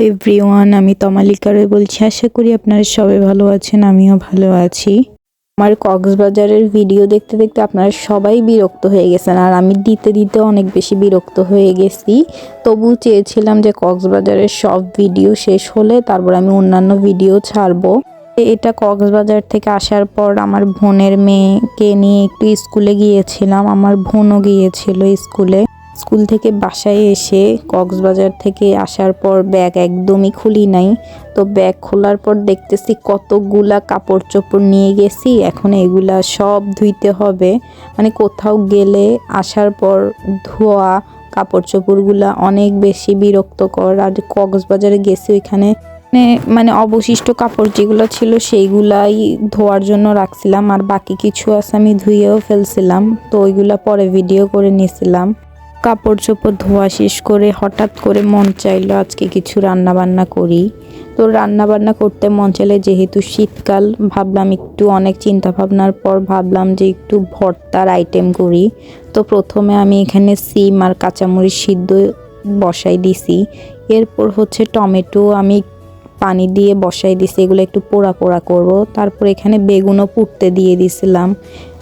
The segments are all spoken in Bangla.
এভরিওয়ান, আমি তমালিকা রয় বলছি। আশা করি আপনারা সবাই ভালো আছেন, আমিও ভালো আছি। আমার কক্সবাজারের ভিডিও দেখতে দেখতে আপনারা সবাই বিরক্ত হয়ে গেছেন, আর আমি দিতে দিতে অনেক বেশি বিরক্ত হয়ে গেছি। তবু চেয়েছিলাম যে কক্সবাজারের সব ভিডিও শেষ হলে তারপর আমি অন্যান্য ভিডিও ছাড়বো। এটা কক্সবাজার থেকে আসার পর আমার বোনের মেয়েকে নিয়ে একটু স্কুলে গিয়েছিলাম, আমার বোনও গিয়েছিল স্কুলে। স্কুল থেকে বাসায় এসে কক্সবাজার থেকে আসার পর ব্যাগ একদমই খুলি নাই। তো ব্যাগ খোলার পর দেখতেছি কতগুলা কাপড় চোপড় নিয়ে গেছি, এখন এগুলা সব ধুইতে হবে। মানে কোথাও গেলে আসার পর ধোয়া কাপড় চোপড়গুলা অনেক বেশি বিরক্তকর। আর কক্সবাজারে গেছি ওইখানে মানে অবশিষ্ট কাপড় যেগুলো ছিল সেইগুলাই ধোয়ার জন্য রাখছিলাম, আর বাকি কিছু আছে আমি ধুয়েও ফেলছিলাম, তো ওইগুলা পরে ভিডিও করে নিয়েছিলাম। কাপড় চোপড় ধোয়া শেষ করে হঠাৎ করে মন চাইলো আজকে কিছু রান্না বান্না করি। তো রান্না বান্না করতে মন চাইলে, যেহেতু শীতকাল, ভাবলাম একটু অনেক চিন্তা ভাবনার পর ভাবলাম যে একটু ভর্তার আইটেম করি। তো প্রথমে আমি এখানে সিম আর কাঁচামরিচ সিদ্ধ বসাই দিছি। এরপর হচ্ছে টমেটো আমি পানি দিয়ে বসাই দিছি, এগুলো একটু পোড়া পোড়া করব। তারপর এখানে বেগুনও পুড়তে দিয়ে দিছিলাম।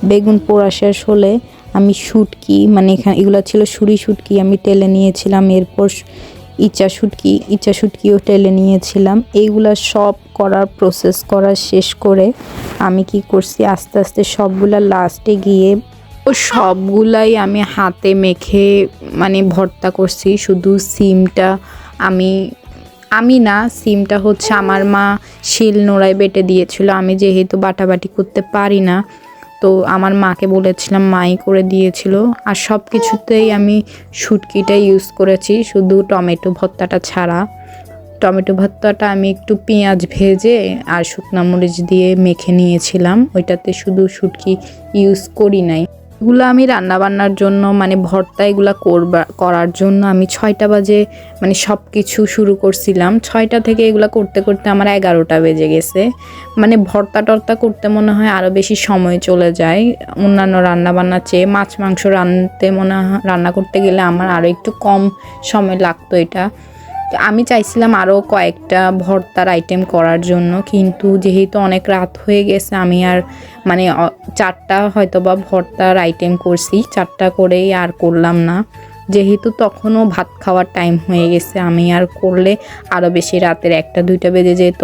বেগুন পোড়া শেষ হলে আমি শুটকি, মানে এখানে এগুলো ছিল সুরি শুটকি, আমি টেলে নিয়েছিলাম। এরপর ইচা শুটকিও টেলে নিয়েছিলাম। এইগুলা সব প্রসেস করা শেষ করে আমি কি করছি, আস্তে আস্তে সবগুলা লাস্টে গিয়ে সবগুলাই আমি হাতে মেখে মানে ভর্তা করছি। শুধু সিমটা আমি না, সিমটা হচ্ছে আমার মা শিল নোড়ায় বেটে দিয়েছিল। আমি যেহেতু বাটাবাটি করতে পারি না, তো আমার মাকে বলেছিলাম, মাই করে দিয়েছিল। আর সব কিছুতেই আমি শুটকিটা ইউজ করেছি, শুধু টমেটো ভর্তাটা ছাড়া। টমেটো ভর্তাটা আমি একটু পেঁয়াজ ভেজে আর শুকনো মরিচ দিয়ে মেখে নিয়েছিলাম, ওইটাতে শুধু শুটকি ইউজ করি নাই। এগুলো আমি রান্নাবান্নার জন্য, মানে ভর্তা এগুলো করার জন্য আমি 6টা বাজে মানে সব কিছু শুরু করছিলাম। 6টা থেকে এগুলো করতে করতে আমার 11টা বেজে গেছে। মানে ভর্তা টর্তা করতে মনে হয় আরও বেশি সময় চলে যায় অন্যান্য রান্নাবান্নার চেয়ে। মাছ মাংস রান্না করতে গেলে আমার আরও একটু কম সময় লাগতো। এটা আমি চাইছিলাম আরও কয়েকটা ভর্তার আইটেম করার জন্য, কিন্তু যেহেতু অনেক রাত হয়ে গেছে আমি আর মানে 4টা হয়তো বা ভর্তার আইটেম করছি, 4টা করেই আর করলাম না। যেহেতু তখনও ভাত খাওয়ার টাইম হয়ে গেছে, আমি আর করলে আরও বেশি রাতের 1টা 2টা বেজে যেত।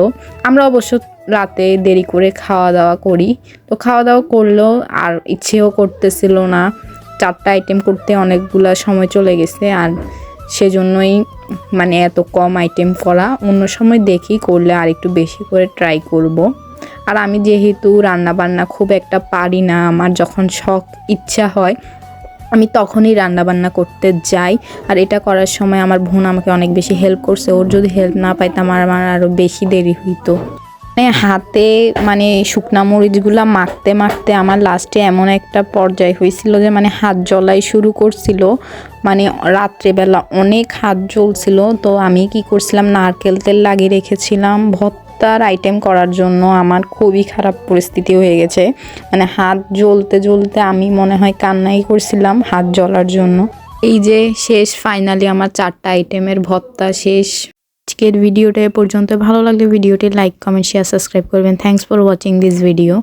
আমরা অবশ্য রাতে দেরি করে খাওয়া দাওয়া করি, তো খাওয়া দাওয়া করলেও আর ইচ্ছেও করতেছিল না। 4টা আইটেম করতে অনেকগুলা সময় চলে গেছে, আর সেজন্যই মানে এত কম আইটেম করা। অন্য সময় দেখি করলে আর একটু বেশি করে ট্রাই করব। আর আমি যেহেতু রান্না বান্না খুব একটা পারি না, আমার যখন শখ ইচ্ছা হয় আমি তখনই রান্না বান্না করতে যাই। আর এটা করার সময় আমার বোন আমাকে অনেক বেশি হেল্প করছে, ওর যদি হেল্প না পাইতাম আমার আরও বেশি দেরি হইতো। মানে হাতে মানে শুকনা মরিচগুলা মাখতে মাখতে আমার লাস্টে এমন একটা পর্যায় হয়েছিল যে মানে হাত জ্বলাই শুরু করছিল। মানে রাত্রেবেলা অনেক হাত জ্বলছিল, তো আমি কি করছিলাম, নারকেল তেল লাগিয়ে রেখেছিলাম ভর্তার আইটেম করার জন্য। আমার খুবই খারাপ পরিস্থিতি হয়ে গেছে, মানে হাত জ্বলতে জ্বলতে আমি মনে হয় কান্নাই করছিলাম হাত জ্বলার জন্য। এই যে শেষ, ফাইনালি আমার 4টা আইটেমের ভর্তা শেষ। আজকের ভিডিওটা এ পর্যন্ত। ভালো লাগলে ভিডিওটি লাইক, কমেন্ট, শেয়ার, সাবস্ক্রাইব করবেন। Thanks for watching this video.